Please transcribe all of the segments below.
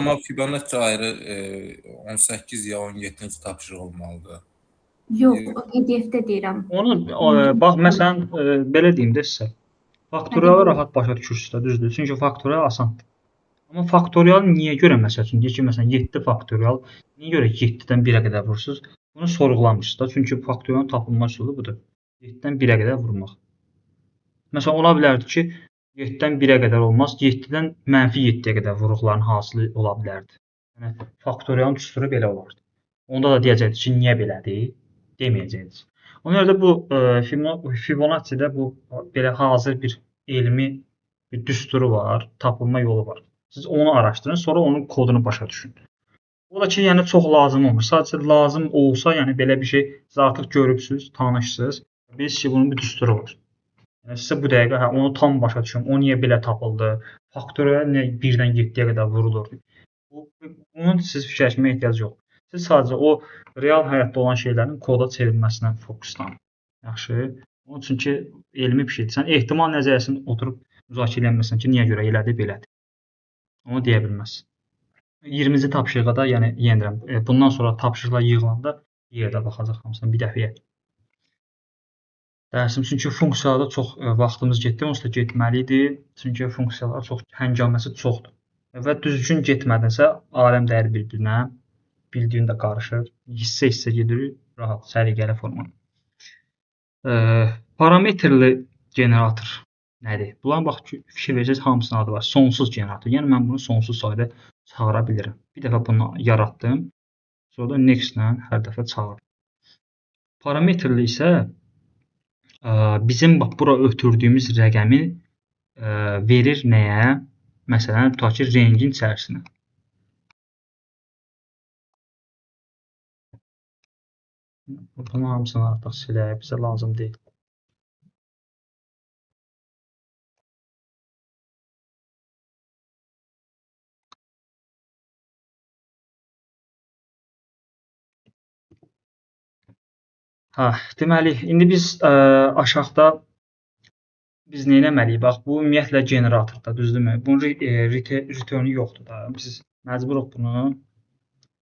Amma Fibonacci ayrı 18 ya 17-ci tapşırıq olmalıdır. Yox, PDF-də deyirəm. Onu bax məsələn belə deyim də sizə. Faktorialı rahat başa düşürsüz də, düzdür? Çünki faktorial asandır. Amma faktorial niyə görə məsəl üçün deyək ki, məsələn 7 faktorial niyə görə 7-dən 1-ə qədər vurursunuz? Bunu sorğulamırsınız da. Çünki faktorialın tapılma üsulu budur. 7-dən 1-ə qədər vurmaq. Məsələn ola bilərdi ki, 7-dən 1-ə qədər olmaz, 7-dən -7-yə qədər vuruqların hasılı ola bilərdi. Yəni faktorialın düsturu belə olardı. Onda da deyəcəkdik ki, niyə belədir? Deməyəcəkdik. Ona görə də bu Fibonacci-də bu belə hazır bir elmi bir düsturu var, tapılma yolu var. Siz onu araşdırın, sonra onun kodunu başa düşün. O da ki, yəni çox lazım olmur. Sadəcə lazım olsa, yəni belə bir şey siz artıq görübsüz, tanışsınız. Bilirsiniz ki, bunun bir düsturu var. Yəni sizə bu dəqiqə onu tam başa düşün. O niyə belə tapıldı? Faktorial niyə 1-dən 7-yə qədər vurulur? Bunun siz fikirləşməyə ehtiyac yox. Siz sadəcə o real həyatda olan şeylərin koda çevrilməsinə fokuslanın. Yaxşı. Onun üçün ki, elmi bir şeydir. Sən ehtimal nəzəriyyəsini oturub müzakirə etməsən ki, niyə görə elədi, belədir. Onu deyə bilməzsən. 20-ci tapşırığa da, yəni yenirəm, bundan sonra tapşırıqlar yığılanda yerdə baxacaq hamısına bir dəfəyə. Dərsim çünki funksiyalarda çox vaxtımız getdi, onsuz da getməli idi. Çünki funksiyalar çox həngaməsi çoxdur. Və düzgün getmədinsə, aləm dəyər bir-birinə, bildiyin də qarışır. Hissə gedir, rahat, səliqəli formada. Parametrli generator nədir? Bunlar bax fikir verəcəksiniz, hamısının adı var. Sonsuz generator. Yəni mən bunu sonsuz sayda çağıra bilirəm. Bir dəfə bunu yaratdım. Sonra da next-lə hər dəfə çağırdım. Parametrli isə bizim bax bura ötürdüyümüz rəqəmi verir nəyə? Məsələn, tutaq ki, rengin içərisinə. Bunun hamısını artıq silək, bizə lazım deyil. Deməli, indi biz aşağıda biz nə etməliyik? Bax, bu ümumiyyətlə generatorda, düzdürmü? Bunun return-ü yoxdur da. Biz məcburuq bunu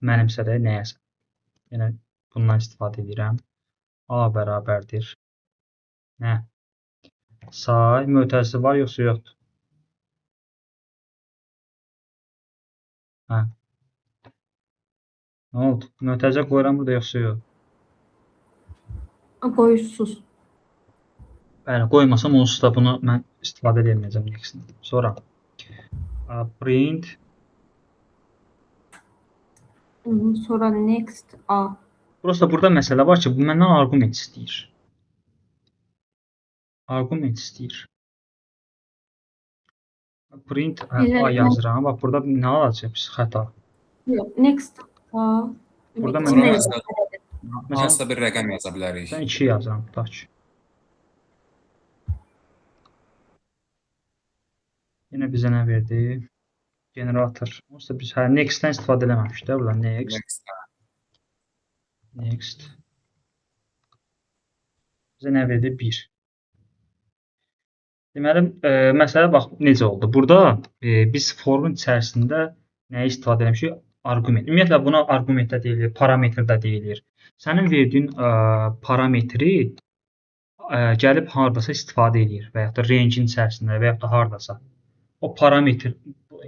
mənimsədək nəyəsə. Yəni, bundan istifadə edirəm. A bərabərdir. Nə? Say, mötərizəsi var, yoxsa yoxdur? Hə. Nə oldu? Mötərizə qoyuram burada, yoxsa yox? Qoyusuz. Bəli, qoymasam onsuz da bunu mən istifadə edeməyəcəm next-dən. Sonra print sonra next A. Prosta burada məsələ var ki, bu məndən arqument istəyir. Arqument istəyir. Print A yazıram. Bax, burada nə alacaq biz? Xəta. Yox, next A. Burada mən hansısa bir rəqəm yaza bilərik. Mən 2 yazıram, tutaq ki. Yenə bizə nə verdi? Generator. Onsuz da biz next-dən istifadə eləməmişik də. Burada next. Bizə nə verdi? 1. Deməli, məsələ bax, necə oldu? Burada biz formun içərisində nəyi istifadə eləmişik? Arqument. Ümumiyyətlə, buna arqumentdə deyilir, parametrdə deyilir. Sənin verdiyin parametri gəlib haradasa istifadə edir və yaxud da rangin içərisində və yaxud da haradasa. O parametr,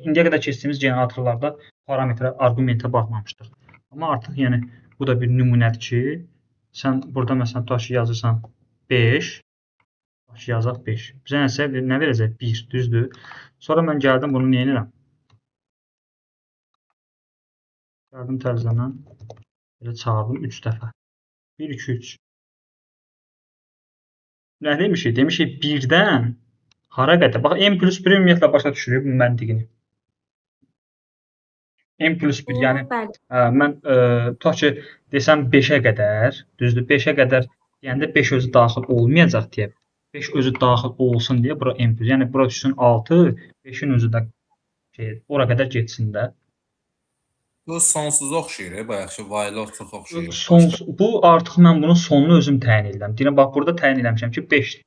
indiyə qədər keçdiyimiz generatorlarda parametrə, arqumentə baxmamışdıq. Amma artıq yəni bu da bir nümunədir ki, sən burada məsələn tutaq ki, yazırsan 5, yazaq 5. Bizə nə verəcək? 1, düzdür. Sonra mən gəldim bunu nə edirəm? Gəldim tərzindən belə çağırdım 3 dəfə. 1, 2, 3. Nə demişik? Demişik 1-dən hara qədər? Bax, n+1 ümumiyyətlə başa düşürük bu məntiqini. n+1, yəni mən tutaq ki, desəm 5-ə qədər, düzdür, 5-ə qədər deyəndə 5 özü daxil olmayacaq deyə, 5 özü daxil olsun deyə bura n+, yəni bura düşsün 6, 5-in özü də ora qədər getsin də. Bu sonsuza oxşayır, bayaqki while-a çox oxşayır. Bu artıq mən bunun sonunu özüm təyin edirəm. Deyirəm, bax, burada təyin eləmişəm ki, 5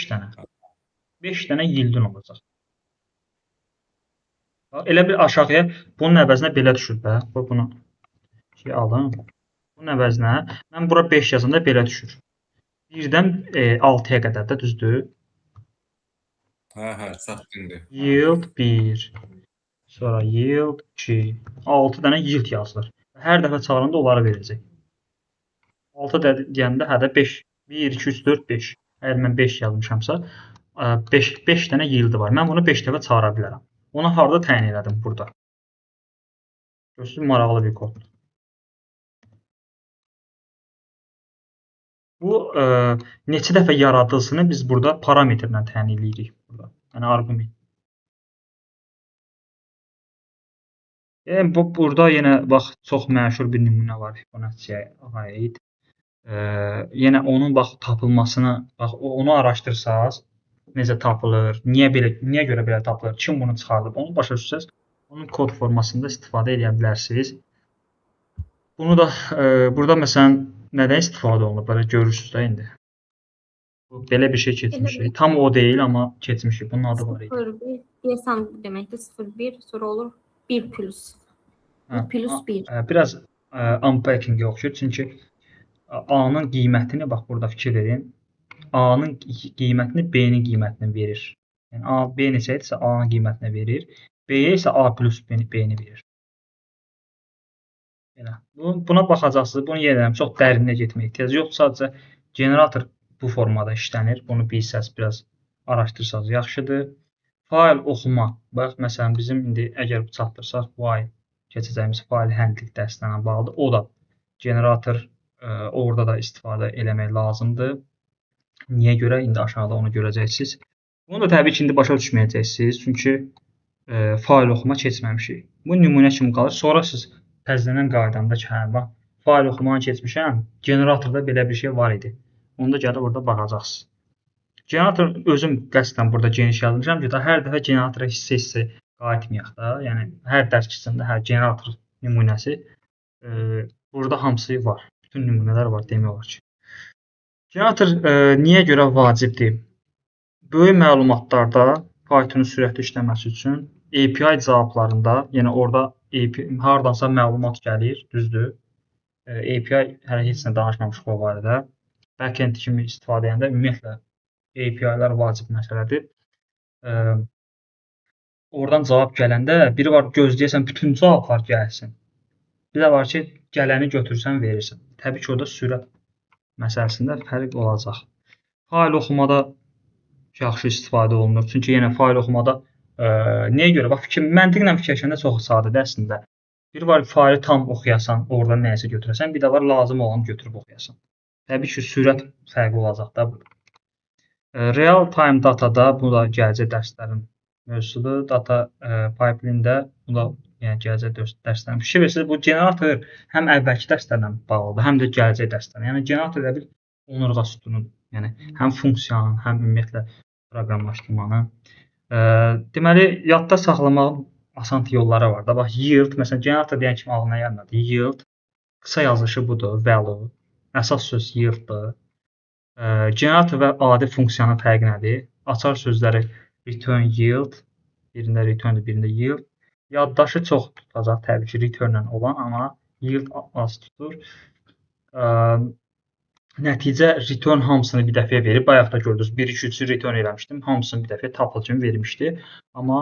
dənə. 5 dənə yildin olacaq. Elə bir aşağıya bunun əvəzinə belə düşür də. Bunu şey alım. Bunun əvəzinə mən bura 5 yazanda belə düşür. 1-dən 6-ya qədər də düzdür? Hə, çatdındır. Yield 1, sonra yield 2, 6 dənə yield yazılır. Hər dəfə çağıranda onları verəcək. 6 deyəndə hə də 5, 1, 2, 3, 4, 5. Əgər mən 5 yazmışamsa, 5 dənə yield var. Mən bunu 5 dəfə çağıra bilərəm. Onu harda təyin elədim? Burada. Görürsünüz, maraqlı bir koddur. Bu neçə dəfə yaradılsını biz burada parametrlə təyin edirik. Yəni arqument. Burada yenə bax çox məşhur bir nümunə var Fibonacci'yə aid. Yenə onun bax tapılmasını, bax onu araşdırsaz, necə tapılır, niyə görə belə tapılır, kim bunu çıxardıb, onu başa düşsəz, onun kod formasında istifadə edə bilərsiniz. Bunu da burada məsələn nədən istifadə olunur? Belə görürsüz də indi. Belə bir şey keçmişik. Tam o deyil, amma keçmişik. Bunun adı var idi. 0,1 deyəsən deməkdir 0,1 sonra olur 1 plus. 1 plus 1. Biraz unpacking-ə oxşur. Çünki A-nın qiymətini bax burada fikir verin. A-nın qiymətini B-nin qiymətinə verir. Yəni A, B neçə idisə A-nın qiymətinə verir. B-yə isə A plus B-ni verir. Belə. Buna baxacaqsınız. Bunu yenə çox dərinə getməyə ehtiyac yox. Sadəcə generator bu formada işlənir. Bunu bilsəz, biraz araşdırsaz yaxşıdır. Fayl oxuma. Bax, məsələn, bizim indi əgər çatdırsaq, while keçəcəyimiz fayl handling dərslərlə bağlıdır. O da generator orada da istifadə eləmək lazımdır. Niyə görə? İndi aşağıda onu görəcəksiniz. Bunu da təbii ki, indi başa düşməyəcəksiniz. Çünki fayl oxuma keçməmişik. Bu nümunə kimi qalır. Sonra siz təzədən qaydanda ki, hə, bax, fayl oxumanı keçmişəm, generatorda belə bir şey var idi. Onu da gəlib orada baxacaqsınız. Generator özüm qəsdən burada geniş yazmışam ki, hər dəfə generatora hissə qayıtmayaq da. Yəni, hər dərs keçəndə hər generator nümunəsi burada hamısı var. Bütün nümunələr var demək olar ki. Generator niyə görə vacibdir? Böyük məlumatlarda Python-un sürətli işləməsi üçün API cavablarında, yəni orada hardansa məlumat gəlir, düzdür? API hələ heç nə danışmamışıq o barədə. Backend kimi istifadə edəndə ümumiyyətlə API-lər vacib məsələdir. Oradan cavab gələndə biri var gözləyəsən bütün cavablar gəlsin. Bir də var ki, gələni götürsən, verirsən. Təbii ki, orada sürət məsələsində fərq olacaq. Fayl oxumada yaxşı istifadə olunur. Çünki yenə fayl oxumada nəyə görə? Bax, məntiqlə fikirləşəndə çox sadədir əslində. Bir var faylı tam oxuyasan, oradan nəyisə götürəsən, bir də var lazım olanı götürüb oxuyasan. Təbii ki, sürət fərqi olacaq da. Real time datada, bu da gələcək dərslərin mövzusudur. Data pipeline-də bu da yəni gələcək dərslərin. Fikir versiniz, bu generator həm əvvəlki dərslərlə bağlıdır, həm də gələcək dərslərlə. Yəni generator elə bir onurğa sütunudur. Yəni həm funksiyanın, həm ümumiyyətlə proqramlaşdırmanın. Deməli, yadda saxlamağın asan yolları var da. Bax, yield, məsələn, generator deyən kimi ağlına gəlmədi. Yield, qısa yazılışı budur, value. Əsas söz yielddır. Generator və adi funksiyanın fərqi nədir? Açar sözləri return yield, birində returndur, birində yield. Yaddaşı çox tutacaq təbii ki, return-lə olan, amma yield az tutur. Nəticə return hamısını bir dəfəyə verir. Bayaq da gördünüz, 1, 2, 3-ü return eləmişdim. Hamısını bir dəfəyə tapıl kimi vermişdi. Amma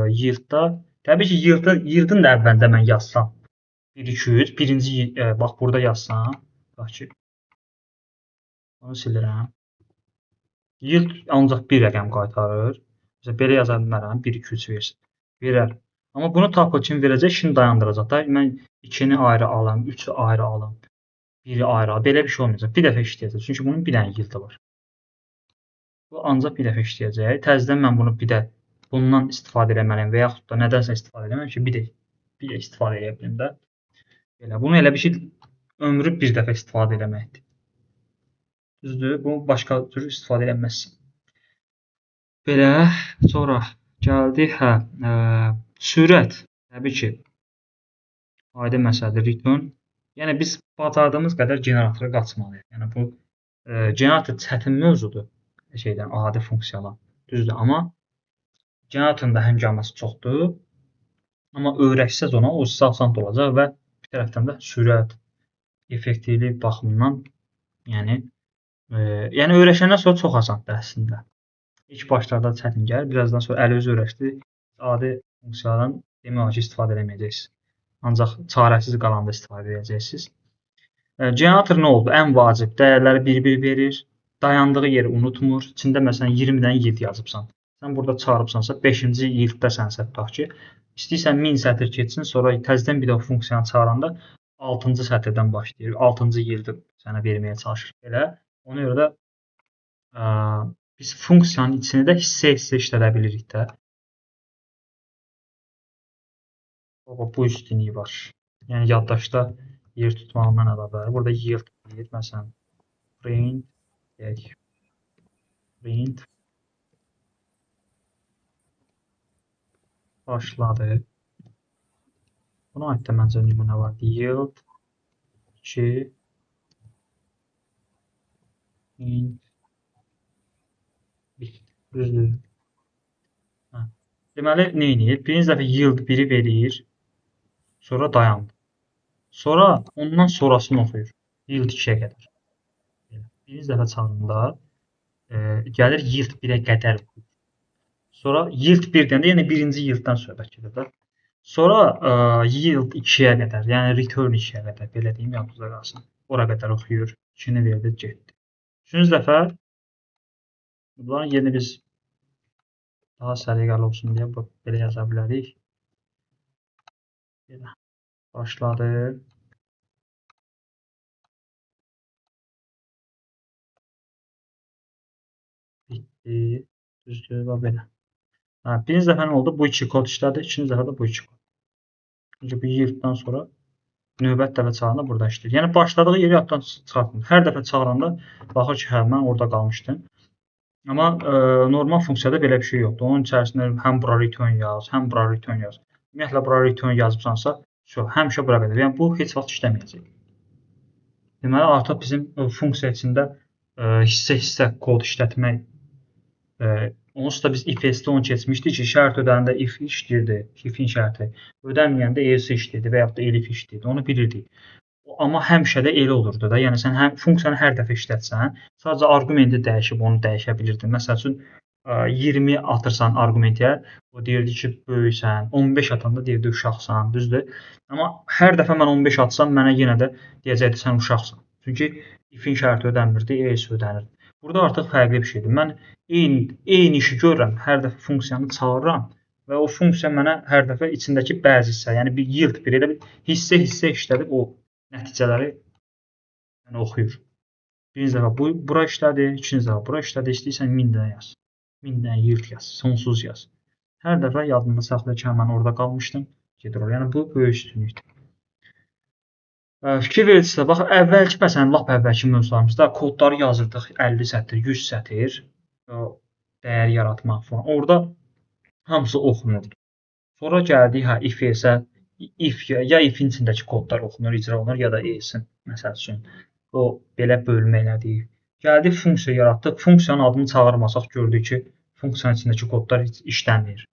yieldda, təbii ki, yieldın da əvvəldə mən yazsam 1, 2, 3, birinci, bax, burada yazsam, bax ki, onu silirəm. Yield ancaq bir rəqəm qaytarır. Mesela belə yaza bilmərəm, 1, 2, 3 versin. Verər. Amma bunu tapıl kimi verəcək, işini dayandıracaq da. Mən 2-ni ayrı alam, 3-ü ayrı alam, 1-i ayrı alam. Belə bir şey olmayacaq. Bir dəfə işləyəcək. Çünki bunun bir dənə yieldi var. Bu ancaq bir dəfə işləyəcək. Təzədən mən bunu bir də bundan istifadə etməliyəm və yaxud da nədənsə istifadə etməliyəm ki, bir də istifadə edə bilim də. Belə. Bunu elə bir şey ömrü bir dəfə istifadə etməkdir. Düzdür? Bu başqa tür istifadə edilməzsin. Belə, sonra gəldi, sürət, təbii ki, aydın məsələdir, return. Yəni, biz bacardığımız qədər generatora qaçmalıyıq. Yəni, bu generator çətin mövzudur, adi funksiyalar, düzdür, amma generatorun da həngaməsi çoxdur. Amma öyrəşsəz ona o sizə asan olacaq və bir tərəfdən də sürət, effektivlik baxımından yəni öyrəşəndən sonra çox asandır əslində. İlk başlarda çətin gəlir, birazdan sonra əli özü öyrəşdi. Adi funksiyadan demək olar ki, istifadə edəməyəcəksiniz. Ancaq çarəsiz qalanda istifadə edəcəksiniz. Generator nə oldu? Ən vacib dəyərləri bir-bir verir. Dayandığı yeri unutmur. İçində məsələn 20-dən yield yazıbsan. Sən burada çağırıbsansa 5-ci yieldəsənsə tutaq ki, istəyirsən 1000 sətr keçsin, sonra təzədən bir də funksiyanı çağıranda 6-cı sətirdən başlayır. 6-cı yieldi sənə verməyə çalışır. Belə. Ona görə də biz funksiyanın içini də hissə-hissə işlədə bilirik də. Bu üstünlüyü var. Yəni yaddaşda yer tutmağından əlavə. Burada yield deyir. Məsələn, print başladı. Buna aid də məncə nümunə var. Yield 2 print düzdür. Deməli, nə edir? Birinci dəfə yield 1-i verir. Sonra dayandı. Sonra ondan sonrasını oxuyur. Yield 2-yə qədər. Birinci dəfə çağırında gəlir yield 1-ə qədər oxuyur. Sonra yield 1-dən də yəni birinci yielddən söhbət gedir. Sonra yield 2-yə qədər, yəni return 2-yə qədər, belə deyim, yadınızda qalsın. Ora qədər oxuyur. 2-ni verdi, getdi. Üçüncü dəfə bunların yerini biz daha səliqəli olsun deyə belə yaza bilərik. Belə. Başladı. Bitdi. Düzdür və belə. Birinci dəfə nə oldu? Bu iki kod işlədi. İkinci dəfə də bu iki kod. Çünki bu yielddən sonra növbət dəfə çağıranda burada işləyir. Yəni başladığı yeri yaddan çıxartmır. Hər dəfə çağıranda baxır ki, hə, mən orada qalmışdım. Amma normal funksiyada belə bir şey yoxdur. Onun içərisində həm bura return yaz, həm bura return yaz. Ümumiyyətlə bura return yazıbsansa, həmişə bura qədər. Yəni bu heç vaxt işləməyəcək. Deməli, artıq bizim funksiya içində hissə-hissə kod işlətmək. Onsuz da biz if-else-də onu keçmişdik ki, şərt ödəndə if işləyirdi, if-in şərti. Ödənməyəndə else işləyirdi və yaxud da elif işləyirdi. Onu bilirdik. Amma həmişə də elə olurdu da. Yəni sən funksiyanı hər dəfə işlətsən, sadəcə arqumenti dəyişib onu dəyişə bilirdin. Məsəl üçün 20 atırsan arqumentiyə, o deyirdi ki, böyüksən, 15 atanda deyirdi uşaqsan, düzdür? Amma hər dəfə mən 15 atsam, mənə yenə də deyəcəkdi sən uşaqsan. Çünki if-in şərti ödənmirdi, else ödənirdi. Burada artıq fərqli bir şeydir. Mən eyni işi görürəm, hər dəfə funksiyanı çağırıram və o funksiya mənə hər dəfə içindəki bəzi hissə, yəni bir yield bir elə bir hissə işlədib o nəticələri oxuyur. Birinci dəfə bura işlədi, ikinci dəfə bura işlədi, istəyirsən 1000 dənə yaz. 1000 dənə yield yaz, sonsuz yaz. Hər dəfə yadında saxla ki, mən orada qalmışdım. Gedir oraya. Yəni bu böyük üstünlükdür. Fikir verirsinizsə, bax, əvvəlki, məsələn, lap əvvəlki mövzularımızda kodları yazırdıq 50 sətr, 100 sətr, dəyər yaratmaq falan. Orada hamısı oxunurdu. Sonra gəldik, if-else, ya if-in içindəki kodlar oxunur, icra olunur, ya da else-in, məsəl üçün. O, belə bölmə elədik. Gəldik, funksiya yaratdıq. Funksiyanın adını çağırmasaq gördük ki, funksiyanın içindəki kodlar heç işləmir.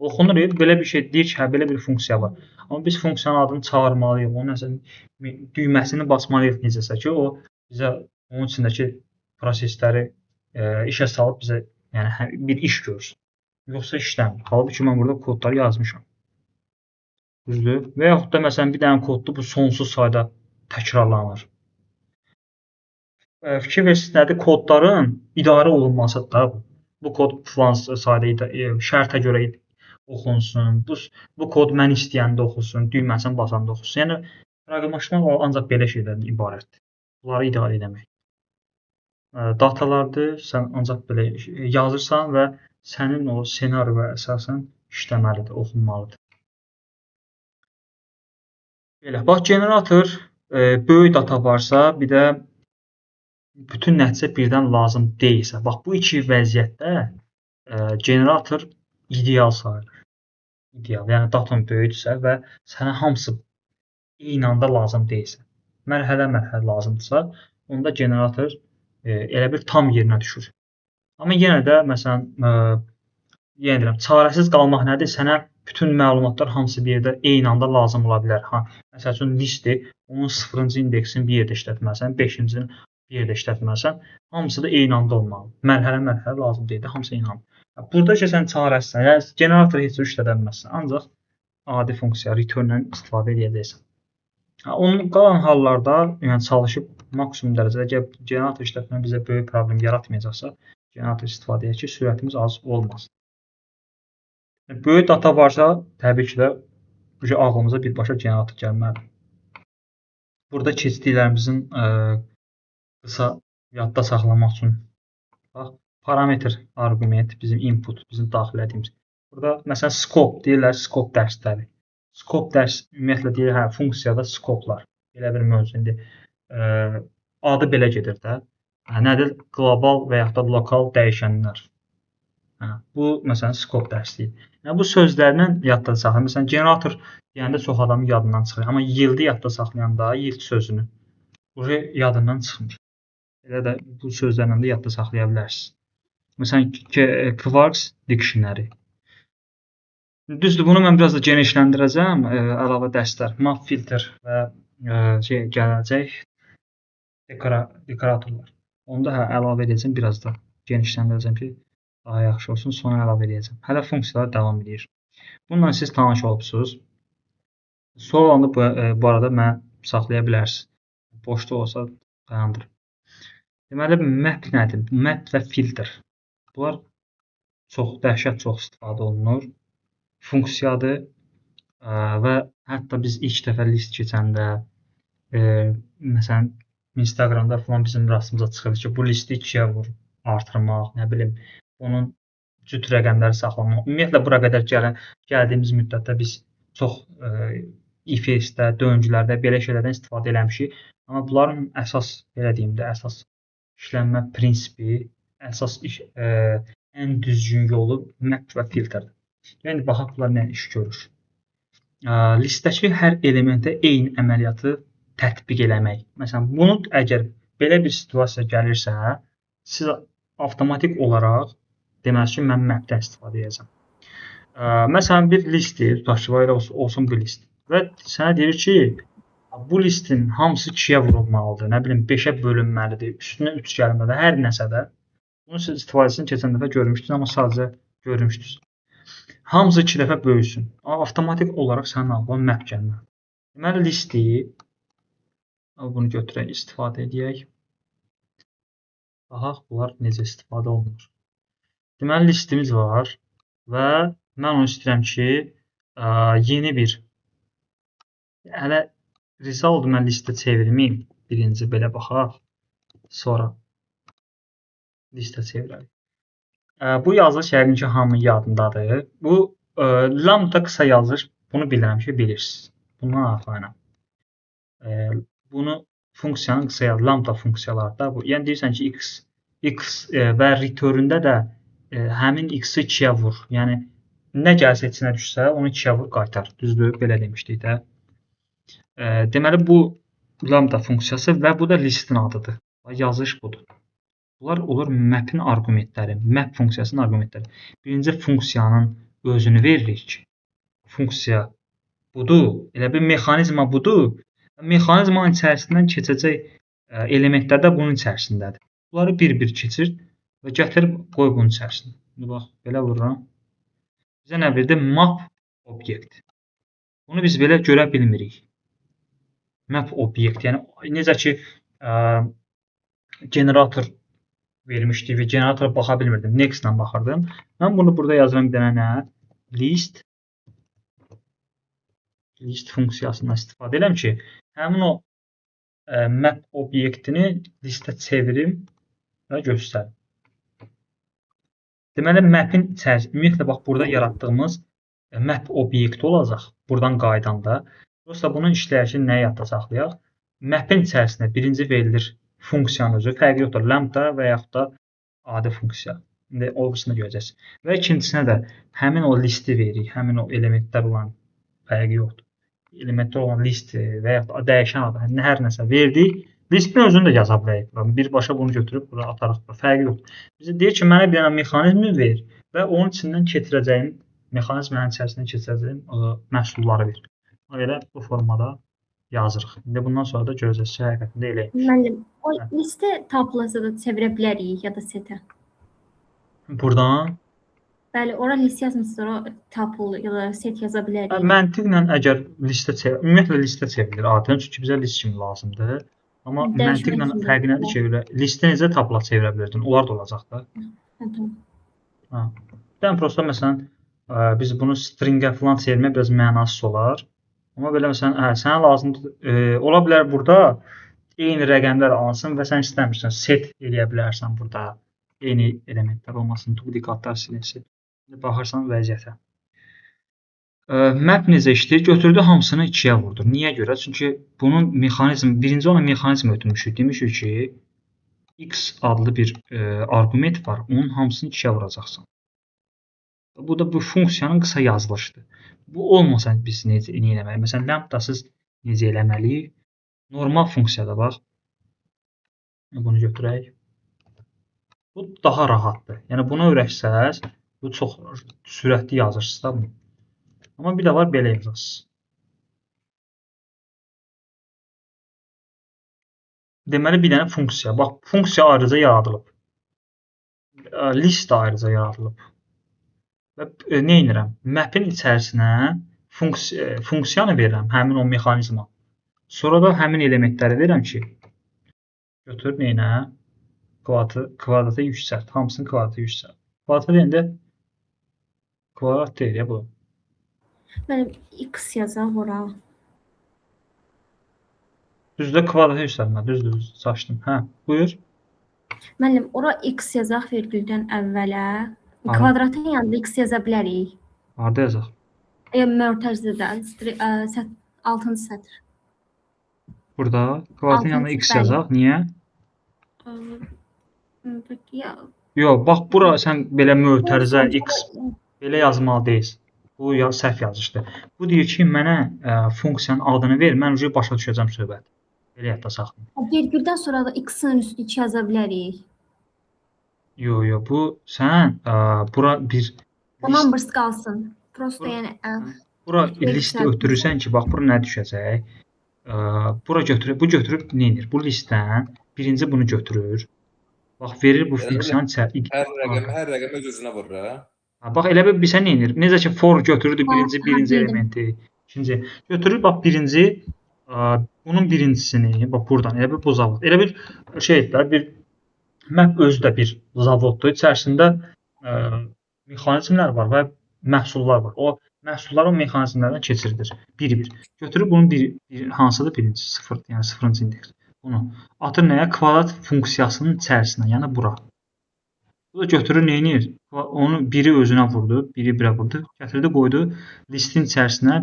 Oxunur, belə bir şey deyir ki, hə, belə bir funksiya var. Amma biz funksiyanın adını çağırmalıyıq, onun düyməsini basmalıyıq necəsə ki, o bizə onun içindəki prosesləri işə salıb bizə bir iş görsün. Yoxsa işləmir. Halbuki mən burada kodları yazmışam. Düzdür? Və yaxud da məsələn bir dənə koddur, bu sonsuz sayda təkrarlanır. Fikir versiniz nədir? Kodların idarə olunmasıdır da bu. Bu kod filan sayda şərtə görə oxunsun. Bu kod mən istəyəndə oxusun, düyməsini basanda oxusun. Yəni proqramlaşmaq ancaq belə şeylərdən ibarətdir. Bunları idarə etmək. Datalardır, sən ancaq belə yazırsan və sənin o senaryoya əsasən işləməlidir, oxunmalıdır. Belə, bax, generator böyük data varsa, bir də bütün nəticə birdən lazım deyilsə. Bax, bu iki vəziyyətdə generator ideal sayılır. İdeal, yəni datan böyükdürsə və sənə hamısı eyni anda lazım deyilsə, mərhələ-mərhələ lazımdırsa, onda generator elə bir tam yerinə düşür. Amma yenə də, məsələn, yenə deyirəm, çarəsiz qalmaq nədir? Sənə bütün məlumatlar hamısı bir yerdə eyni anda lazım ola bilər. Məsəl üçün listdir, onun 0-cı indeksini bir yerdə işlətməlisən, 5-cini bir yerdə işlətməlisən. Hamısı da eyni anda olmalı. Mərhələ lazım deyil, hamısı eyni anda. Burada ki, sən çarəsizsən, yəni generatoru heç işlədə bilməzsən. Ancaq adi funksiya return-dən istifadə edəcəksən. Onun qalan hallarda, yəni çalışıb maksimum dərəcədə generator işlətmək bizə böyük problem yaratmayacaqsa, generator istifadə edək ki, sürətimiz az olmasın. Böyük data varsa, təbii ki də ağlımıza birbaşa generator gəlməlidir. Burada keçdiklərimizin qısa yadda saxlamaq üçün parametr arqument, bizim input, bizim daxil etdiyimiz. Burada məsələn scope deyirlər, scope dərsləri. Scope dərs ümumiyyətlə deyir, funksiyada scopelar. Belə bir mövzu. Adı belə gedir də. Nədir? Qlobal və yaxud da lokal dəyişənlər. Bu məsələn scope dərsliyi. Yəni bu sözlərlə yadda saxlayın. Məsələn generator deyəndə çox adamın yadından çıxır. Amma yield'i yadda saxlayanda yield sözünü yadından çıxmır. Elə də bu sözlərlə də yadda saxlaya bilərsiniz. Məsələn Quarks dictionary. Düzdür, bunu mən biraz da genişləndirəcəm. Əlavə dərslər, map filter və gələcək dekoratorlar. Onu da əlavə edəcəm, biraz da genişləndirəcəm ki, daha yaxşı olsun, sonra əlavə edəcəm. Hələ funksiyalar davam edir. Bununla siz tanış olubsunuz. Sol anda bu arada mən saxlaya bilərsiniz. Boşluq olsa dayandırın. Deməli, map nədir? Map və filter. Bunlar dəhşət çox istifadə olunur. Funksiyadır və hətta biz ilk dəfə list keçəndə məsələn Instagramda falan bizim rastımıza çıxırdı ki, bu listi 2-yə vur, artırmaq, nə bilim, onun cüt rəqəmləri saxlamaq. Ümumiyyətlə, bura qədər gəldiyimiz müddətdə biz çox if-else'də, döngülərdə belə şeylərdən istifadə eləmişik. Amma bunların əsas, belə deyim də, əsas işlənmə prinsipi, əsas ən düzgün yolu map və filterdir. Yəni, baxaq bunlar nə iş görür. Listdəki hər elementə eyni əməliyyatı tətbiq eləmək. Məsələn, bunu əgər belə bir situasiya gəlirsə, siz avtomatik olaraq deməli ki, mən mapdən istifadə edəcəm. Məsələn, bir listdir, tutaq ki, elə olsun bir list. Və sənə deyir ki, bu listin hamısı 2-yə vurulmalıdır, nə bilim 5-ə bölünməlidir, üstünə 3 gəlməlidir, hər nəsə də. Bunun siz istifadəsini keçən dəfə görmüşdünüz, amma sadəcə görmüşdünüz. Hamısı 2 dəfə böyüsün. Avtomatik olaraq sənin ağlına map gəlməlidir. Deməli, listi bunu götürək, istifadə edək. Baxaq, bunlar necə istifadə olunur. Deməli, listimiz var və mən onu istəyirəm ki, yeni bir hələ result mən listə çevirməyim. Birinci belə baxaq, sonra listə çevirək. Bu yazılış yəqin ki, hamının yadındadır. Bu lambda qısa yazılış, bunu bilirəm ki, bilirsiniz. Bundan arxayına. Bunu funksiyanın qısa yazılış, lambda funksiyalarda, yəni deyirsən ki, x və return-də də həmin x-i 2-yə vur. Yəni, nə gəlsə içinə düşsə, onu 2-yə vur, qaytar. Düzdür, belə demişdik də. Deməli, bu lambda funksiyası və bu da listin adıdır. Yazılış budur. Bunlar olur map'in arqumentləri, map funksiyasının arqumentləri. Birinci funksiyanın özünü veririk ki, funksiya budur, elə bir mexanizma budur. Mexanizmanın içərisindən keçəcək elementlər də bunun içərisindədir. Bunları bir-bir keçir və gətirib qoy bunun içərisində. Bax, belə vururam. Bizə nə verdi? Map obyekt. Bunu biz belə görə bilmirik. Map obyekt, yəni necə ki, generator vermişdik və generatora baxa bilmirdim. Next-lə baxırdım. Mən bunu burada yazıram bir dənə nə? List funksiyasından istifadə edirəm ki, həmin o map obyektini listə çevirim və göstərim. Deməli, map'in içərisində, ümumiyyətlə, bax, burada yaratdığımız map obyekti olacaq, buradan qaydanda. Yoxsa bunun işləyişini nəyə yadda saxlayaq? Map'in içərisində birinci verilir funksiyanın özü, fərqi yoxdur, lambda və yaxud da adi funksiya. İndi o birisini görəcəksiniz. Və ikincisinə də həmin o listi veririk, həmin o elementlər olan fərqi yoxdur. Elementlər olan list və yaxud da dəyişən adı, hər nəsə verdik. Listin özünü də yaza bilərik. Birbaşa bunu götürüb bura atarıq. Fərqi yoxdur. Bizə deyir ki, mənə bir dənə mexanizmi ver və onun içindən keçirəcəyim mexanizmin içərisinə keçəcəyim məhsulları verir. Ona görə bu formada yazırıq. İndi bundan sonra da görəcəksiniz həqiqətində elə. Müəllim, o Hə. listə tablası da çevirə bilərik ya da setə. Buradan Bəli, ora list yazmısınız, ora tuple ya da set yaza bilərik. məntiqlə əgər ümumiyyətlə listə çevrilir adətən, çünki bizə list kimi lazımdır. Amma Dəyişmək məntiqlə üçün də. fərqi nədir ki, elə listə necə tabla çevirə bilirdin? Onlar da olacaq da. Hə, tamam. Ha. Dən prosta məsələn biz bunu stringə falan çevirmək biraz mənasız olar. Amma belə məsələn, sənə lazımdır ola bilər burada eyni rəqəmlər alınsın və sən istəmirsən set eləyə bilərsən burada. Eyni elementlər olmasın, duplikatlar silinsin. İndi baxırsan vəziyyətə. Map necə işləyir? Götürdü hamısını 2-yə vurdu. Niyə görə? Çünki bunun birinci ona mexanizm ötürmüşük. Demişik ki, x adlı bir arqument var. Onun hamısını 2-yə vuracaqsan. Bu da bu funksiyanın qısa yazılışıdır. Bu olmasa biz necə eləməliyik? Məsələn, lambdasız necə eləməliyik? Normal funksiyada bax. Bunu götürək. Bu daha rahatdır. Yəni buna öyrəşsəz, bu çox sürətli yazırsınız da bunu. Amma bir də var belə yazasınız. Deməli bir dənə funksiya. Bax, funksiya ayrıca yaradılıb. List də ayrıca yaradılıb. Və nə edirəm? Map'in içərisinə funksiyanı verirəm, həmin o mexanizma. Sonra da həmin elementləri verirəm ki, götür neynə? Kvadrata yüksəlt. Hamısını kvadrata yüksəlt. Kvadrata deyəndə kvadrat deyil ya bu. Mənim x yazaq ora. Düzdür, kvadrata yüksəlmə. Düzdür, saçdım. Hə, buyur. Müəllim, ora x yazaq vergüldən əvvələ. Kvadratın yanında x yaza bilərik. Harda yazaq? Mötərizədə 6-cı sətr. Burada kvadratın yanında x yazaq. Niyə? Yox, bax bura sən belə mötərizə x belə yazmalı deyilsən. Bu səhv yazışdır. Bu deyir ki, mənə funksiyanın adını ver, mən ucu başa düşəcəm söhbət. Belə yadda saxlayın. Vergüldən sonra da x-in üstü 2 yaza bilərik. Yox, bu sən bura bir Numbers qalsın. Prosta yəni bura listi ötürürsən ki, bax bura nə düşəcək? Bura götürüb, bu götürüb nə edir? Bu listdən birinci bunu götürür. Bax verir bu funksiyanın içəri. Hər rəqəm öz özünə vurur ha. Bax elə bir sən nə edir? Necə ki for götürürdü birinci elementi, ikinci. Götürür bax birinci bunun birincisini bax buradan elə bir bu zavod. Elə bir şeydir, bir map özü də bir zavoddur. İçərisində mexanizmlər var və məhsullar var. O məhsullar o mexanizmlərdən keçirilir. Bir-bir. Götürüb bunun hansıdır birinci? 0, yəni 0-cı indeks. Bunu atır nəyə? Kvadrat funksiyasının içərisinə, yəni bura. Bu da götürür nə edir? Onu biri özünə vurdu, biri birə vurdu. Gətirdi, qoydu listin içərisinə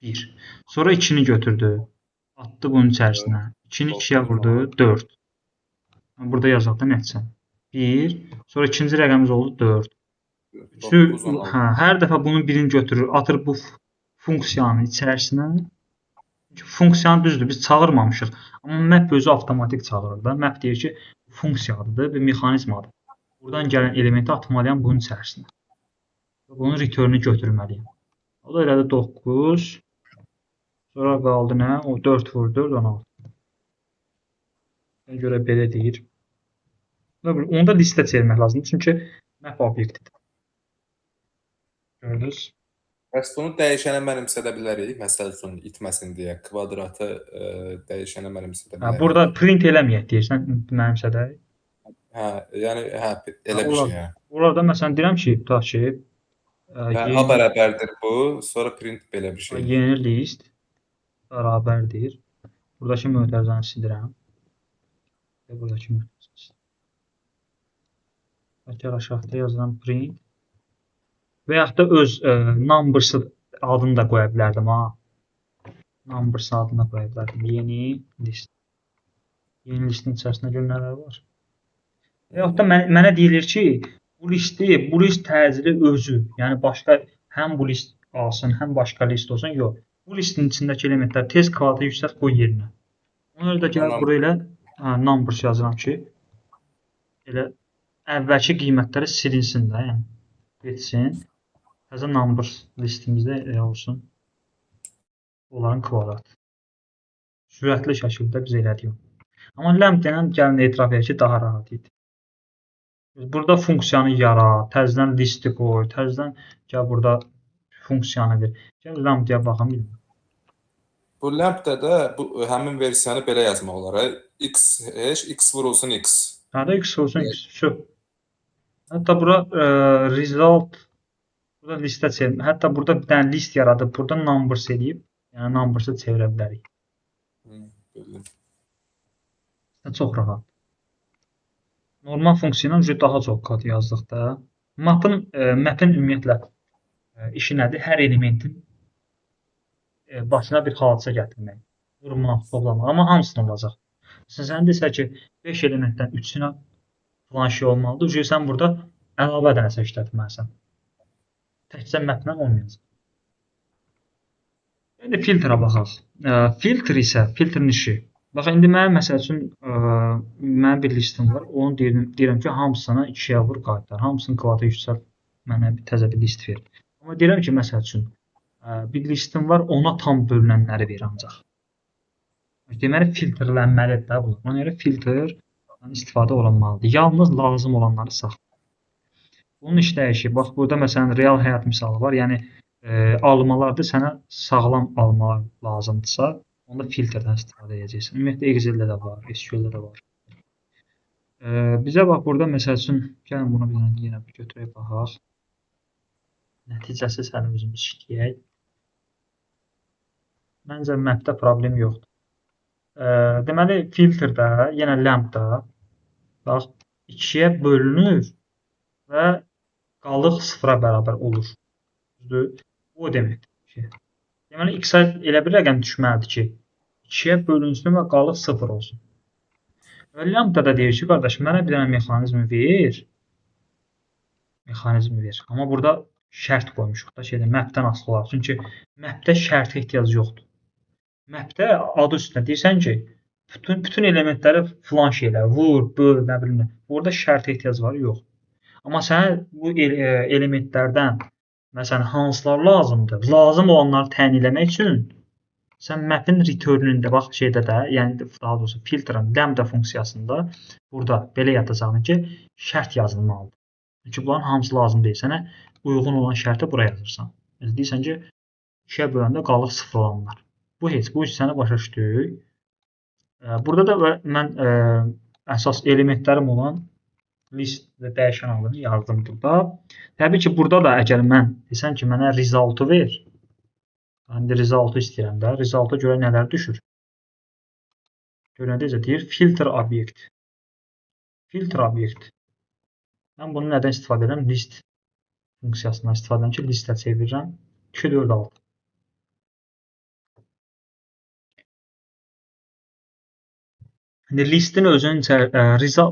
1. Sonra 2-ni götürdü. Atdı bunun içərisinə. 2-ni 2-yə vurdu, 4. Burada yazaq da nəticə. 1. Sonra ikinci rəqəmimiz oldu 4. Hər dəfə bunun birini götürür, atır bu funksiyanın içərisinə. Funksiyanı düzdür, biz çağırmamışıq. Amma map özü avtomatik çağırır da. Map deyir ki, funksiya adıdır və mexanizmadır. Buradan gələn elementi atmalıyam bunun içərisinə. Bunun return'ü götürməliyim. O da elədi 9. Sonra qaldı nə? O 4 vur 4, 16. Ona görə belə deyir. Onu da listə çevirmək lazımdır. Çünki map obyektidir. Gördünüz? Bəs bunu dəyişənə mənimsədə bilərik. Məsəl üçün itməsin deyə kvadratı dəyişənə mənimsədə bilərik. Burada print eləməyək deyirsən mənimsədək. Hə, yəni elə bir şey. Orada məsələn deyirəm ki, tutaq ki, A bərabərdir bu, sonra print belə bir şey. Yeni list bərabərdir. Buradakı mötərizəni silirəm. Və buradakı mötərizəni silirəm. Bəlkə aşağıda yazılan print və yaxud da öz numbers adını da qoya bilərdim ha. Numbers adını da qoya bilərdim. Yeni list. Yeni listin içərisində görə nələr var? Və yaxud da mənə deyilir ki, bu list təcili özü, yəni başqa həm bu list alsın, həm başqa list olsun, yox. Bu listin içindəki elementlər tez kvadrata yüksək qoy yerinə. Ona görə də gəl buraya elə numbers yazıram ki, elə əvvəlki qiymətləri silinsin də, yəni getsin. Təzə numbers listimizdə elə olsun. Onların kvadratı. Sürətli şəkildə biz elədik. Amma lamp ilə gəlin etiraf edək ki, daha rahat idi. Burada funksiyanı yarat, təzədən listi qoy, təzədən gəl burada funksiyanı ver. Gəl lamp-ya baxam. Bu lampda da bu həmin versiyanı belə yazmaq olar. X hash x vurulsun x. Hə də x olsun x. Şu. Hətta bura result burada listə çevir. Hətta burada bir dənə list yaradıb, burada numbers eləyib, yəni numbers'ı çevirə bilərik. Bildim. Çox rahat. Normal funksiyandan daha çox kod yazdıq da. Map'ın ümumiyyətlə işi nədir? Hər elementin başına bir hadisə gətirmək. Vurmaq, toplamaq. Amma hamısını olacaq. Məsələn, sən desə ki, 5 elementdən 3-sünə falan şey olmalıdır. Sən burada əlavə nəsə işlətməlisən. Təkcə maplə olmayacaq. İndi filtrə baxaq. Filtr isə, filtrin işi. Bax, indi mənim məsəl üçün mənim bir listim var. Onu deyirəm ki, hamısına 2-yə vur qaytar. Hamısının kvadratı yüksəl, mənə təzə bir list ver. Amma deyirəm ki, məsəl üçün bir listim var, ona tam bölünənləri ver ancaq. Deməli, filtrlənməlidir də bu. Ona görə filtrdən istifadə olunmalıdır. Yalnız lazım olanları saxla. Bunun işləyişi, bax, burada məsələn, real həyat misalı var. Yəni, almalarda sənə sağlam almalar lazımdırsa, onda filtrdən istifadə edəcəksən. Ümumiyyətlə, Excel'də də var, SQL'də də var. Bizə bax, burada məsəl üçün, gəlin bunu yenə bir götürək, baxaq. Nəticəsiz hələ özümüz işləyək. Məncə, mapdə problem yoxdur. Deməli, filtrdə, yenə lampda, bax, 2-yə bölünür və qalıq 0-a bərabər olur. Bu deməkdir. Deməli, x-ə elə bir rəqəm düşməlidir ki, 2-yə bölünsün və qalıq 0 olsun. Və lampda da deyir ki, qardaş, mənə bir dənə mexanizmi ver. Amma burada şərt qoymuşuq da, mapdən asılı olaraq. Çünki mapdə şərtə ehtiyac yoxdur. Mapdə adı üstünə deyirsən ki, bütün elementləri filan şeylər, vur, böl, nə bilim. Orada şərtə ehtiyac var, yox. Amma sənə bu elementlərdən məsələn, hansılar lazımdır? Lazım olanları təyin eləmək üçün sən map'in return'ündə, bax, şeydə də, yəni daha doğrusu filtrın lambda funksiyasında burada belə yatacağını ki, şərt yazılmalıdır. Çünki bunların hamısı lazım deyil. Sənə uyğun olan şərti buraya yazırsan. Deyirsən ki, 2-yə böləndə qalıq 0 olanlar. Bu hissəni başa düşdük. Burada da mən əsas elementlərim olan list və dəyişən adını yazdım burada. Təbii ki, burada da əgər mən desəm ki, mənə result'u ver. İndi result'u istəyirəm də. Result'a görə nələr düşür? Görünəcək deyir, filter obyekt. Filter obyekt. Mən bunu nədən istifadə edirəm? List funksiyasından istifadə edirəm ki, listə çevirirəm. 2, 4, 6. İndi listin özünün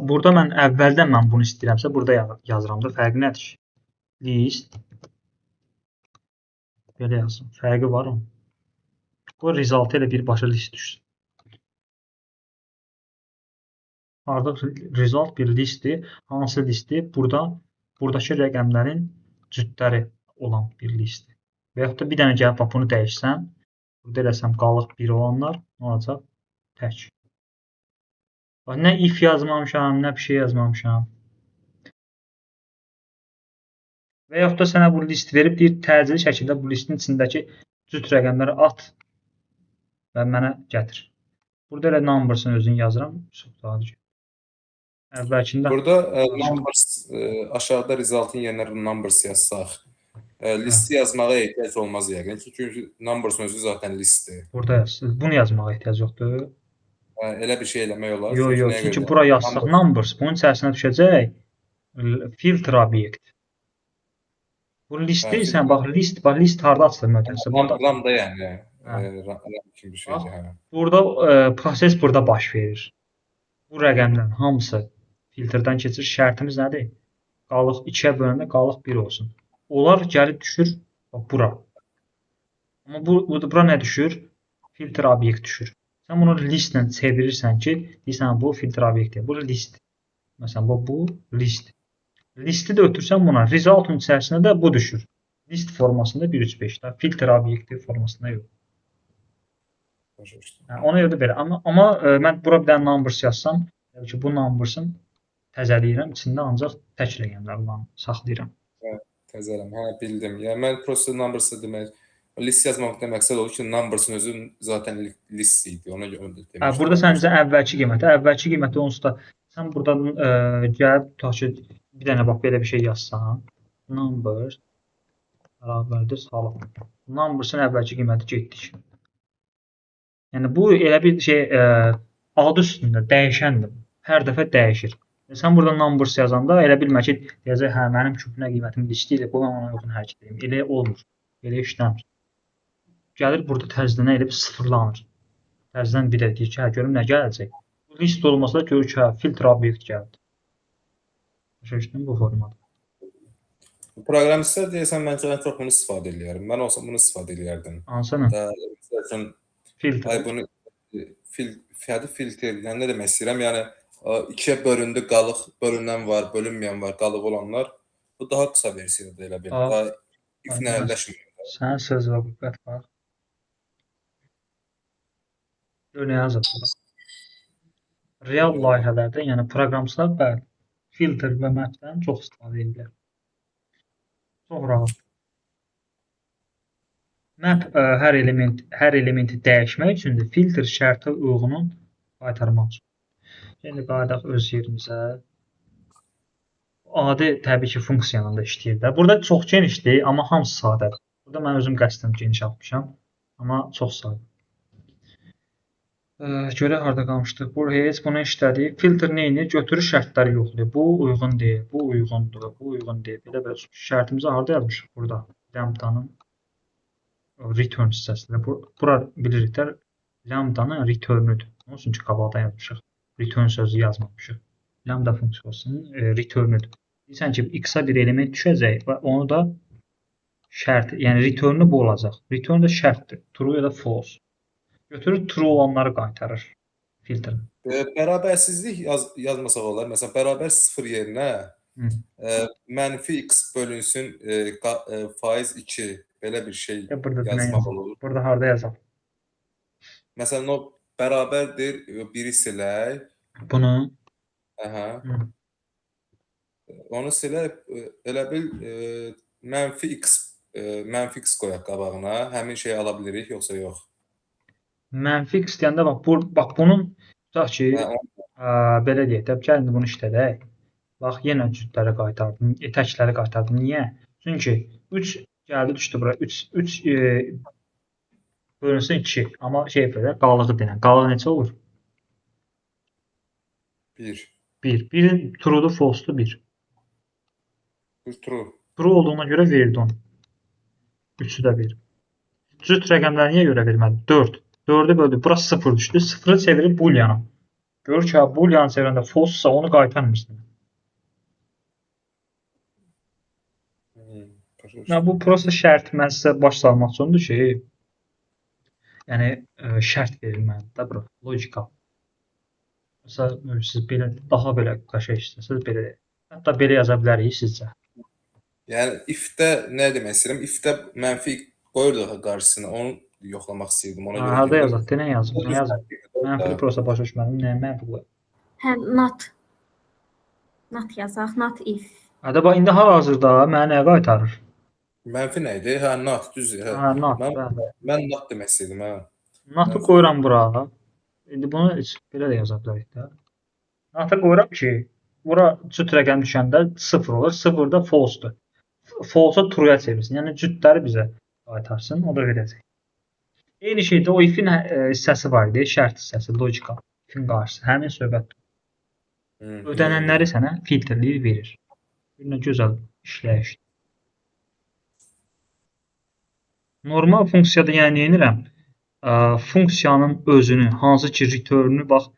burada mən əvvəldən mən bunu istəyirəmsə, burada yazıram da. Fərqi nədir? List. Belə yazsın. Fərqi var onun. Bu result ilə birbaşa list düşsün. Artıq result bir listdir. Hansı listdir? Buradakı rəqəmlərin cütləri olan bir listdir. Və yaxud da bir dənə gəlib bunu dəyişsəm, burada eləsəm qalıq 1 olanlar, nə olacaq? Tək. Nə if yazmamışam, nə bir şey yazmamışam. Və yaxud da sənə bu list verib, deyir, təcili şəkildə bu listin içindəki cüt rəqəmləri at və mənə gətir. Burada elə numbers'ın özünü yazıram. Əvvəlkində... Burada numbers, aşağıda result'ın yerinə numbers yazsaq, listi yazmağa ehtiyac olmaz yəqin ki, çünki numbers'ın özü zaten listdir. Burada yazsın. Bunu yazmağa ehtiyac yoxdur. Elə bir şey eləmək olar. Yox, çünki bura yazsaq numbers, bunun içərisinə düşəcək filter obyekt. Bu listi sən bax, list harda açılır möhtəmsə? Lambda yəni, kimi bir şeydir. Burada proses burada baş verir. Bu rəqəmlərin hamısı filtrdən keçir. Şərtimiz nədir? Qalıq 2-yə böləndə qalıq 1 olsun. Onlar gəlib düşür bura. Amma bura nə düşür? Filter obyekt düşür. Sən bunu listlə çevirirsən ki, deyirsən, bu filter obyekti, bu list. Məsələn, bu list. Listi də ötürsən buna, result'un içərisində də bu düşür. List formasında 135-də, filtr obyekti formasında yox. Başa düşdüm. Hə, ona görə də belə. Amma mən bura bir dənə numbers yazsam, təbii ki, bu numbers'ın təzələyirəm, içində ancaq tək rəqəmləri saxlayıram. Təzələm. Hə, bildim. Yəni mən prosta numbers demək, list yazmaqdan məqsəd odur ki, numbers'ın özü zaten list idi. Ona görə demişdim. Hə, burada səncə əvvəlki qiyməti onsuz da sən burada gəlib tutaq ki, bir dənə bax belə bir şey yazsan, number bərabərdir salam. Numbers'ın əvvəlki qiyməti getdik. Yəni bu elə bir şey adı üstündə dəyişəndir. Hər dəfə dəyişir. Sən burada numbers yazanda elə bilmə ki, deyəcək, hə, mənim küpünə qiymətim listə ilə, qoy mən ona uyğun hərəkət edeyim. Elə olmur. Elə işləmir. Gəlir burada təzədən elə bir sıfırlanır. Təzədən bir də deyir ki, hə, görüm nə gələcək. Bu list olmasa da görür ki, hə, filtr obyekt gəldi. Başa düşdün bu formada. Proqramistlər deyəsən məncə ən çox bunu istifadə edirəm. Mən olsam bunu istifadə edərdim. Hansını? Məsəl üçün Filtr. ay bunu filtr, yəni nə demək istəyirəm? Yəni ikiyə bölündü, qalıq, bölünən var, bölünməyən var, qalıq olanlar. Bu daha qısa versiyadır elə bil. Daha iflə əlləşmir. Sənin söz və qüvvət var. Gör nə yazıb burada. Real layihələrdə, yəni proqramçılar bəli, filtr və mapdən çox istifadə edirlər. Çox rahat. Map hər elementi dəyişmək üçün də filtr şərtə uyğunun qaytarmaq üçün. Yəni qayıdaq öz yerimizə. Adi təbii ki, funksiyanında işləyir də. Burada çox genişdir, amma hamısı sadədir. Burada mən özüm qəsdən geniş atmışam, amma çox sadə. Görə harda qalmışdıq? Buraya heç bunu işlədik. Filtr nə edir? Götürür şərtləri yoxlayır. Bu uyğun deyil, bu uyğundur, bu uyğun deyil. Belə şərtimizi harda yazmışıq? Burada. Lambdanın return hissəsində. Bura bilirik də lambdanın returnüdür. Onun üçün ki, qabaqda yazmışıq. Return sözü yazmamışıq. Lambda funksiyasının returnüdür. Deyirsən ki, x-a bir element düşəcək və onu da şərt, yəni returnü bu olacaq. Return də şərtdir. True ya da false. Götürür true olanları qaytarır filtrin. Bərabərsizlik yazmasaq olar. Məsələn, bərabər 0 yerinə mənfi x bölünsün faiz 2 belə bir şey yazmaq olur. Burada harda yazaq? Məsələn, o bərabərdir 1-i silək. Bunu? Aha. Onu silək, elə bil mənfi x qoyaq qabağına. Həmin şeyi ala bilirik, yoxsa yox? Mənfi x deyəndə bax bunun tutaq ki, belə deyək də, gəlin bunu işlədək. Bax, yenə cütləri qaytardım, təkləri qaytardım. Niyə? Çünki 3 gəldi, düşdü bura. 3 bölünsün 2. Amma şey belə, qalığı denən. Qalıq neçə olur? 1. 1. 1-in true'dur, false'dur 1. True. True olduğuna görə verdi onu. 3'ü də 1. Cüt rəqəmləri niyə görə vermədi? 4. 4'ü böldü. Burası 0 düşdü. 0'ı çevirib booleana. Görür ki, booleana çevirəndə false-sa onu qaytarmırsın. Bu prosta şərt mən sizə baş salmaq üçündür ki, yəni şərt verilməlidir də bura, logikal. Məsələn, siz belə daha belə qəşəng istəsəz belə deyək. Hətta belə yaza bilərik sizcə. Yəni if-də nə demək istəyirəm? If-də mənfi qoyurduq qarşısına, onu yoxlamaq istəyirdim. Ona görə. Harda yazaq? Nə yazıb? Nə yazıb? Mənfi prosta başa düşmədim. Nə mənfi qoyaq? Hə, not. Not yazaq, not if. Hə, bax indi hal-hazırda mənə nə qaytarır? Mənfi nə idi? Hə, not, düzdür. Hə, not. Mən not demək istəyirdim, hə. Not'u qoyuram bura. İndi bunu belə də yaza bilərik də. Not'u qoyuram ki, bura cüt rəqəm düşəndə 0 olur. 0 da false-dur. False-a true-ya çevirsin. Yəni cütləri bizə qaytarsın, o da verəcək. Eyni şeydə o if-in hissəsi var idi, şərt hissəsi, logikal. If-in qarşısı, həmin söhbət. Ödənənləri sənə filtrləyir, verir. Nə gözəl işləyişdir. Normal funksiyada yəni nə edirəm? Funksiyanın özünü, hansı ki return'ü bax,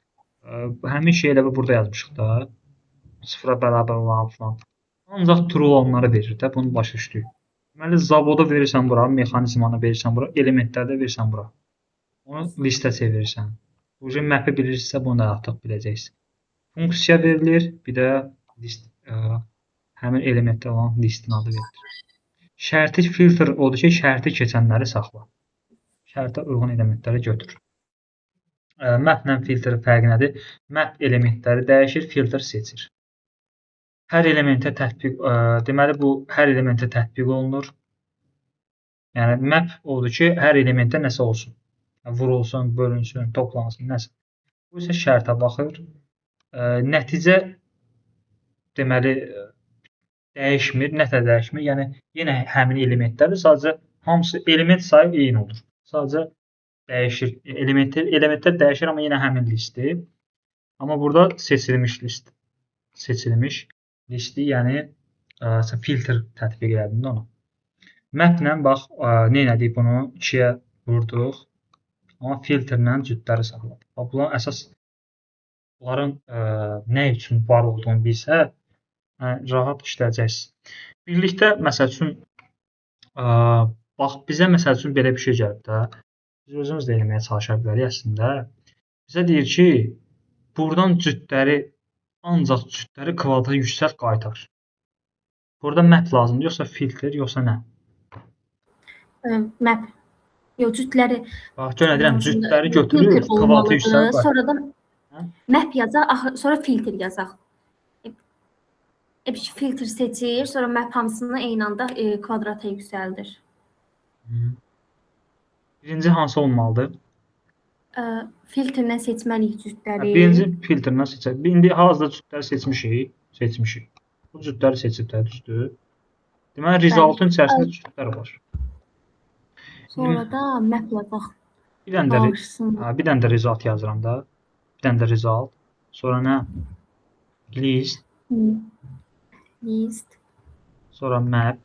həmin şeylə burada yazmışıq da. 0-a bərabər olan falan. Ancaq true olanları verir də, bunu başa düşdük. Deməli, zavoda verirsən bura, mexanizmana verirsən bura, elementlərdə verirsən bura. Onu listə çevirirsən. Bu map'i bilirsə, bunu da artıq biləcəksin. Funksiya verilir, bir də list, həmin elementdə olan listin adı verilir. Şərti filtr odur ki, şərti keçənləri saxla. Şərtə uyğun elementləri götür. Maplə filtrin fərqi nədir? Map elementləri dəyişir, filtr seçir. Hər elementə tətbiq, deməli bu hər elementə tətbiq olunur. Yəni map odur ki, hər elementə nəsə olsun. Vurulsun, bölünsün, toplansın, nəsə. Bu isə şərtə baxır. Nəticə deməli dəyişmir, nətə dəyişmir? Yəni yenə həmin elementlərdir, sadəcə hamısı element sayı eyni olur. Sadəcə dəyişir. Elementlər dəyişir, amma yenə həmin listdir. Amma burada seçilmiş list. Seçilmiş listi, yəni filtr tətbiq elədim də ona. Maplə bax, nə elədik bunu? 2-yə vurduq. Amma filtrlə cütləri saxladıq. Bunların əsas bunların nə üçün var olduğunu bilsə, rahat işləyəcəksiniz. Birlikdə, məsəl üçün, bax, bizə məsəl üçün belə bir şey gəlib də, biz özümüz də eləməyə çalışa bilərik əslində. Bizə deyir ki, buradan ancaq cütləri kvadrata yüksəlt qaytar. Burada map lazımdır, yoxsa filtr, yoxsa nə? Map. Yox, cütləri. Bax, görə deyirəm, cütləri götürür, kvadrata yüksəlt qaytar. Sonra da map yazaq, sonra filtr yazaq. Filtr seçir, sonra map hamısını eyni anda kvadrata yüksəldir. Birinci hansı olmalıdır? Filtrlə seçməliyik cütləri. Birinci filtrlə seçək. İndi hal-hazırda cütləri seçmişik. Bu cütləri seçib də, düzdür? Deməli, resultun içərisində cütlər var. Sonra da map yazaq. Bir dənə də result yazıram da. Bir dənə də result. Sonra nə? List. List. Sonra map.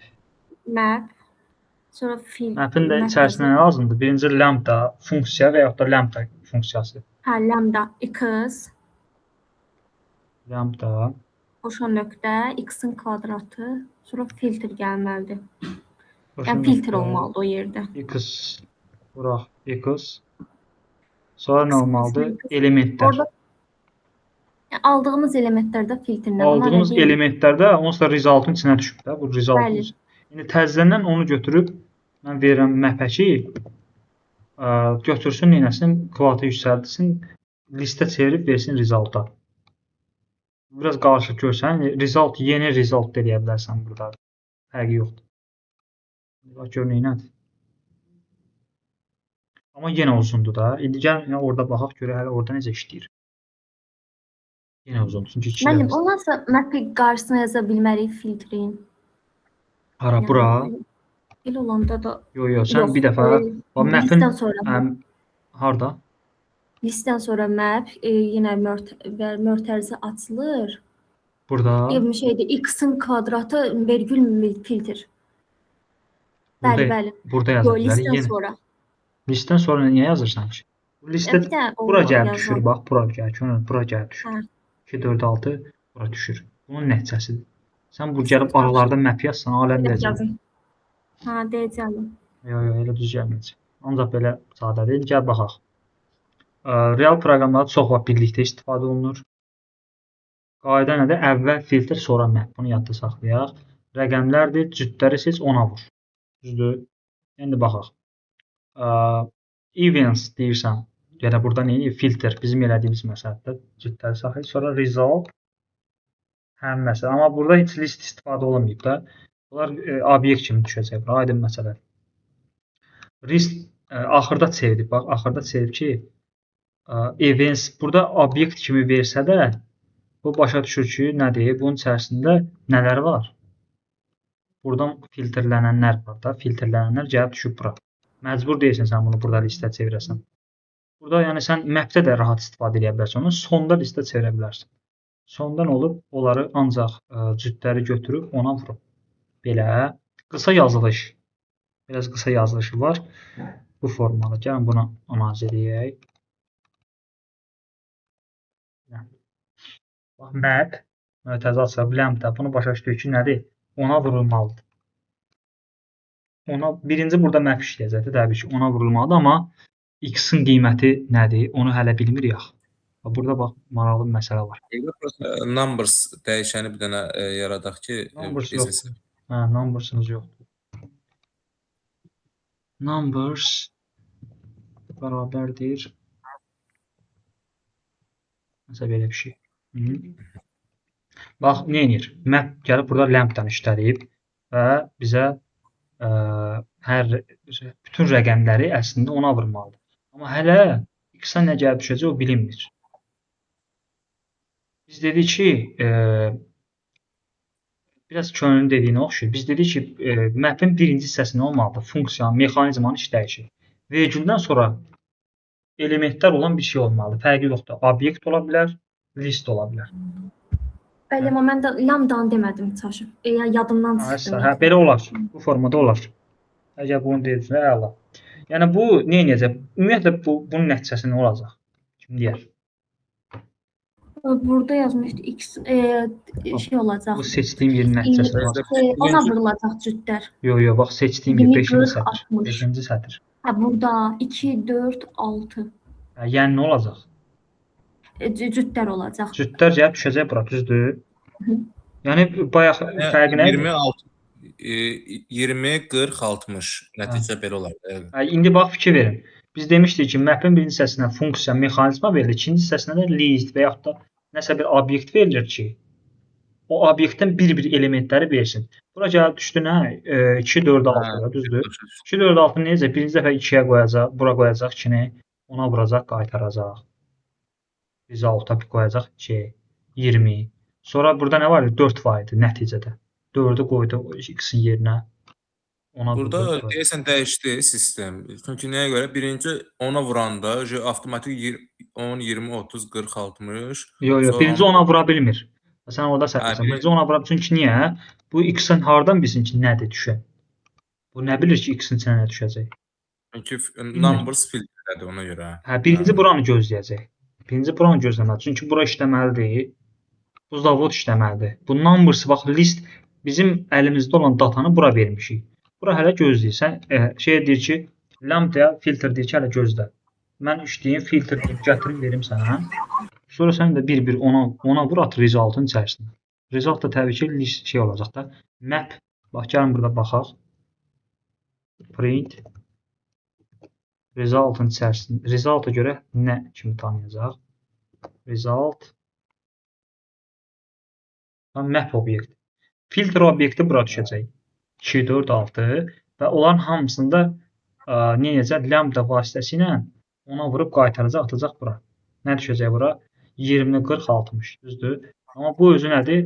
Sonra filtr. Map'in də içərisində nə lazımdır? Birinci lambda funksiya və yaxud da lambda funksiyası. Lambda x. Lambda. Boşa nöqtə, x-in kvadratı. Sonra filtr gəlməlidir. Yəni filtr olmalıdır o yerdə. X. Buraq x. Sonra nə olmalıdır? Elementlər. Aldığımız elementlərdə filtrlə. Aldığımız elementlərdə onsuz da resultun içinə düşüb də. Bu resultun. İndi təzədən onu götürüb mən verirəm mapə ki, götürsün, neynəsin, kvadrata yüksəldirsin, listə çevirib versin resulta. Biraz qarışıq görsən, result, yeni result eləyə bilərsən burada. Fərqi yoxdur. Bax, gör neynədir. Amma yenə uzundur da. İndi gəl orada baxaq, görə hələ orada necə işləyir. Yenə uzundur. Çünki Mənim, ondansa map'i qarşısına yaza bilmərik filtrin. Hara, bura? Elə olanda da... Yox, sən bir dəfə... Listdən sonra... Harada? Listdən sonra map, yenə mötərizə açılır. Burada? X-in kvadratı vergül filtr. Bəli. Burada yazır. Listdən sonra. Listdən sonra niyə yazırsan ki? Listə bura gəlib düşür, bax, bura gəlib düşür. 2, 4, 6 bura düşür. Bunun nəticəsidir. Sən bu gəlib aralarda map yazsan, aləm deyəcəm. Deyəcəm. Yox, elə düz gəlməyəcək. Ancaq belə sadədir. Gəl baxaq. Real proqramlarda çox vaxt birlikdə istifadə olunur. Qayda nədir? Əvvəl filtr, sonra map. Bunu yadda saxlayaq. Rəqəmlərdir, cütləri seç, ona vur. Düzdür? İndi baxaq. Events deyirsən. Yəni burada neyini? Filtr. Bizim elədiyimiz məsələdə cütləri saxlayır. Sonra result. Həm məsələ. Amma burada heç list istifadə olunmayıb da. Bunlar obyekt kimi düşəcək. Aydın məsələ. List axırda çevirib. Bax, axırda çevirib ki, events burada obyekt kimi versə də, bu başa düşür ki, nədir? Bunun içərisində nələr var? Buradan filtrlənənlər var da. Filtrlənənlər gəlib düşüb bura. Məcbur deyilsən sən bunu burada listə çevirəsən. Burada yəni sən mapdə də rahat istifadə edə bilərsən. Onu sonda listə çevirə bilərsən. Sondan olub, onları ancaq cütləri götürüb ona vurub. Belə qısa yazılış. Biraz qısa yazılışı var. Bu formada. Gəlin buna analiz edək. Bax, map, mötərizə açılıb, lambda. Bunu başa düşdük ki, nədir? Ona vurulmalıdır. Birinci burada map işləyəcəkdir, təbii ki, ona vurulmalıdır, amma x-in qiyməti nədir? Onu hələ bilmirik axı. Burada bax, maraqlı bir məsələ var. Numbers dəyişəni bir dənə yaradaq ki, Numbers yoxdur. Numbersınız yoxdur. numbers bərabərdir. Nəsə belə bir şey. Bax, nə edir? Map gəlib burada lampdan işlədib və bizə bütün rəqəmləri əslində ona vurmalıdır. Amma hələ x-a nə gəlib düşəcək o bilinmir. Biz dedik ki, biraz könlün dediyinə oxşuyur. Biz dedik ki, map'in birinci hissəsində olmalıdır. Funksiyanın, mexanizmanın işləyişi. Vergüldən sonra elementlər olan bir şey olmalıdır. Fərqi yoxdur. Obyekt ola bilər, list ola bilər. Bəli, amma mən də lambdanı demədim çaşıb. Yadımdan çıxdı. Hə, belə olar. Bu formada olar. Əgər bunu deyirsə, əla. Yəni bu nə edəcək? Ümumiyyətlə bunun nəticəsi nə olacaq? Kim deyər? Burada yazmışdı x şey olacaq. Bu seçdiyim yerin nəticəsi olacaq. Ona vurulacaq cütlər. Yox, bax seçdiyim yer 5-ci sətr. 5-ci sətr. Hə, burada 2, 4, 6. Hə, yəni nə olacaq? Cütlər olacaq. Cütlər gəlib düşəcək bura, düzdür? Yəni bayaq fərqi nə idi? 20, 40, 60 nəticə belə olar. İndi bax fikir verin. Biz demişdik ki, map'in birinci hissəsinə funksiya, mexanizma verilir, ikinci hissəsinə də list və yaxud da nəsə bir obyekt verilir ki, o obyektin bir-bir elementləri versin. Bura gəlib düşdü nə? 2, 4, 6, düzdür? 2, 4, 6 necə? Birinci dəfə 2-yə qoyacaq, bura qoyacaq 2-ni, ona vuracaq, qaytaracaq. Biz 6-a qoyacaq 2, 20. Sonra burada nə var? 4 var idi nəticədə. 4-ü qoydu x-in yerinə. Burada deyəsən dəyişdi sistem. Çünki nəyə görə? Birinci ona vuranda avtomatik 10, 20, 30, 40, 60. Yox, birinci ona vura bilmir. Sən orada səhvsən. Birinci ona vura bilmir. Çünki niyə? Bu x-in hardan bilsin ki, nədir düşən? Bu nə bilir ki, x-in içinə nə düşəcək? Çünki numbers filtrlədir ona görə. Hə, birinci buranı gözləyəcək. Birinci buranı gözləməlidir. Çünki bura işləməlidir. Bu zavod işləməlidir. Bu numbers, bax, list bizim əlimizdə olan datanı bura vermişik. Bura hələ gözləyirsən. Şey deyir ki, lambda filtr deyir ki, hələ gözlə. Mən işləyim, filtr gətirim, verim sənə. Sonra sən də bir-bir ona vur, at resultun içərisində. Result da təbii ki, list şey olacaq da. Map, bax, gəlin burada baxaq. Print. Resultun içərisində. Resulta görə nə kimi tanıyacaq? Result. Map obyekti. Filtr obyekti bura düşəcək. 2, 4, 6 və onların hamısında nə edəcək? Lambda vasitəsilə ona vurub qaytaracaq, atacaq bura. Nə düşəcək bura? 20, 40, 60. Düzdür? Amma bu özü nədir?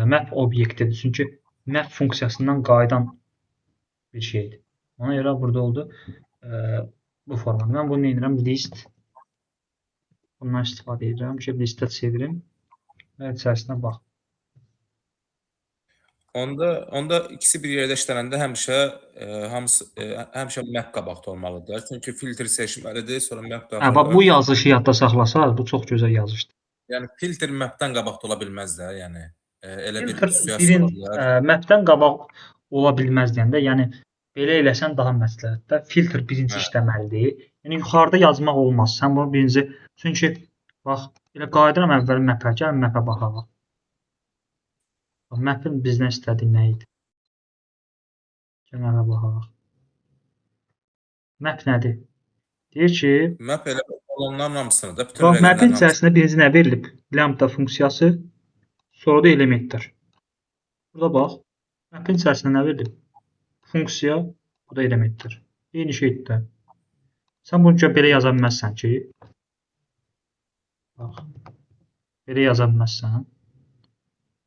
Map obyektidir. Çünki map funksiyasından qayıdan bir şeydir. Ona görə burada oldu bu formada. Mən bunu nə edirəm? List. Bundan istifadə edirəm ki, listə çevirim və içərisinə bax. Onda ikisi bir yerdə işlənəndə həmişə map qabaqda olmalıdır. Çünki filtr seçməlidir, sonra map daxil. Bax, bu yazışı yadda saxlasaq, bu çox gözəl yazışdır. Yəni filtr mapdan qabaqda ola bilməz də, yəni elə bir filtr mapdan qabaq ola bilməz deyəndə, yəni belə eləsən daha məsləhətdir. Filtr birinci işləməlidir. Yəni yuxarıda yazmaq olmaz. Sən bunu birinci, çünki bax, elə qayıdıram əvvəl mapə, gəlin mapə baxaq. Map'in bizdən istədiyi nə idi? Gəlin baxaq. Map nədir? Deyir ki, map elə olanların hamısını da bütün rəqəmlərin map'in içərisində birinci nə verilib? Lambda funksiyası, sonra da elementlər. Burada bax, map'in içərisində nə verilib? Funksiya, bu da elementlər. Eyni şeydir. Sən bunu belə yaza bilməzsən ki, bax, belə yaza bilməzsən.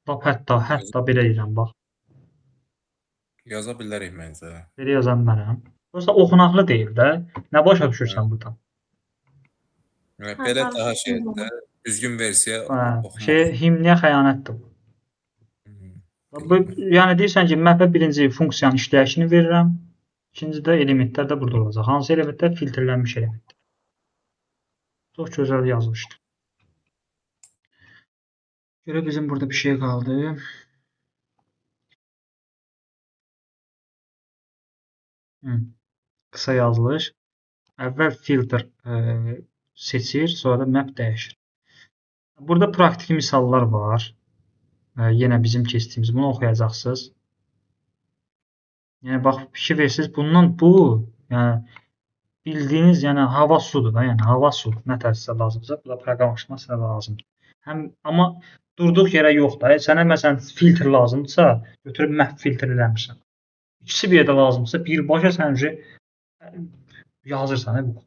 Bax, hətta belə deyirəm, bax. Yaza bilərik məncə. Belə yaza bilmərəm. Prosta oxunaqlı deyil də. Nə başa düşürsən buradan? Belə daha şeydir, düzgün versiya oxumaq. Himniyə xəyanətdir bu. Yəni deyirsən ki, mapə birinci funksiyanın işləyişini verirəm. İkinci də elementlər də burada olacaq. Hansı elementlər? Filtrlənmiş elementlər. Çox gözəl yazılmışdır. Görə bizim burada bir şey qaldı. Qısa yazılış. Əvvəl filtr seçir, sonra da map dəyişir. Burada praktiki misallar var. Yenə bizim keçdiyimiz, bunu oxuyacaqsınız. Yəni bax fikir versiniz bundan bu, yəni bildiyiniz, yəni hava sudur da, yəni hava su nə tərsə lazımsa, bu da proqramlaşması lazımdır. Həm amma durduq yerə yox da. Sənə məsələn filtr lazımdırsa, götürüb məhv filtr eləmirsən. İkisi bir yerdə lazımdırsa, birbaşa sən yazırsan bu.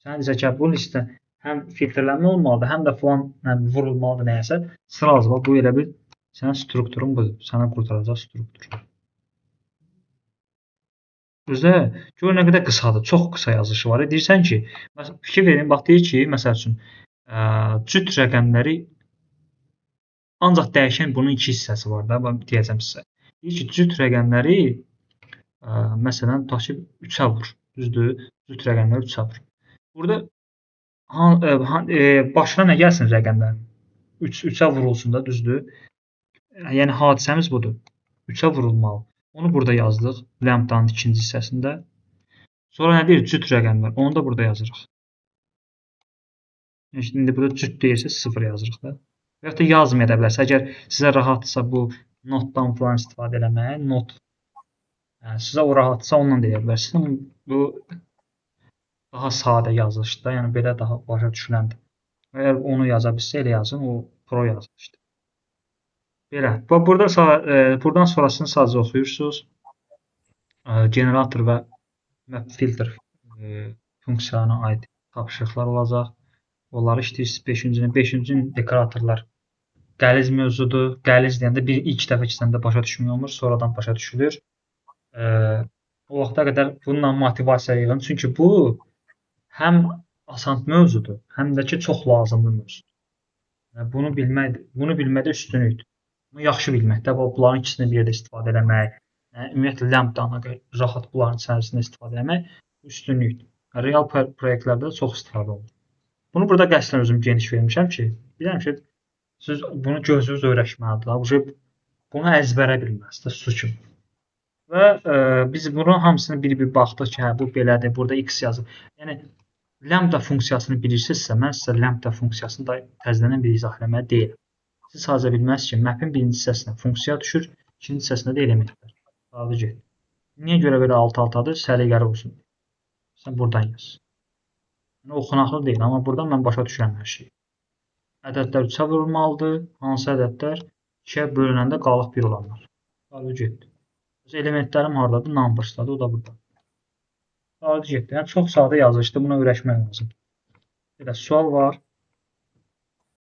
Sən deyirsən ki, bu listə həm filtrlənmə olmalıdır, həm də filan vurulmalıdır nəyəsə. Sırazı bu elə bir sənin strukturun budur. Sənə qurtaracaq struktur. Özdə gör nə qədər qısadır, çox qısa yazışı var. Deyirsən ki, məsələn fikir verin, bax deyir ki, məsəl üçün cüt rəqəmləri ancaq dəyişən bunun iki hissəsi var da, mən deyəcəm sizə. Deyir ki, cüt rəqəmləri məsələn tutaq ki 3-ə vur. Düzdür? Cüt rəqəmləri 3-ə vur. Burada başına nə gəlsin rəqəmlərin? 3-ə vurulsun da, düzdür? Yəni hadisəmiz budur. 3-ə vurulmalı. Onu burada yazdıq. Lambdanın ikinci hissəsində. Sonra nə deyir? Cüt rəqəmlər. Onu da burada yazırıq. İndi burada cüt deyirsə 0 yazırıq da. Və ya da yazmaya da bilərsiniz. Əgər sizə rahatsa bu notdan falan istifadə eləməyə, not sizə o rahatsa ondan deyə bilərsiniz. Bu daha sadə yazılışdır. Yəni belə daha başa düşüləndir. Əgər onu yaza bilsə elə yazın, o pro yazılışdır. Belə. Buradan sonrasını sadəcə oxuyursunuz. Generator və filtr funksiyasına aid tapşırıqlar olacaq. Onları işləyirsiniz. 5-ci dekoratorlar qəliz mövzudur. Qəliz deyəndə ilk dəfə keçəndə başa düşmüyor olmur, sonradan başa düşülür. O vaxta qədər bununla motivasiya yığın. Çünki bu həm asan mövzudur, həm də ki çox lazımlı mövzudur. Bunu bilməkdə üstünlükdür. Bunu yaxşı bilməkdə, bunların ikisini bir yerdə istifadə eləmək, ümumiyyətlə lambdanı rahat bunların içərisində istifadə eləmək üstünlükdür. Real proyektlərdə çox istifadə olunur. Bunu burada qəsdən özüm geniş vermişəm ki, bilirəm ki, siz bunu gözünüz öyrəşməlidir. Bunu əzbərə bilməlisiniz, su kimi. Və biz bunun hamısını bir baxdıq ki, bu belədir, burada x yazıb. Yəni, lambda funksiyasını bilirsinizsə, mən sizə lambda funksiyasını da təzədən bir izah eləməyə deyiləm. Siz sadəcə bilməlisiniz ki, map'in birinci hissəsinə funksiya düşür, ikinci hissəsinə də elementlər. Sadəcə. Niyə görə belə alt-altadır? Səliqəli olsun. Sən buradan yaz. Yəni, oxunaqlı deyil, amma buradan mən başa düşürəm hər şeyi. Ədədlər 3-ə vurulmalıdır. Hansı ədədlər? 2-yə bölünəndə qalıq 1 olanlar. Sadəcə getdi. Elementlərim haradadır? Numbersdadır, o da burada. Sadəcə getdi. Yəni, çox sadə yazılışdır, buna öyrəşmək lazım. Belə sual var.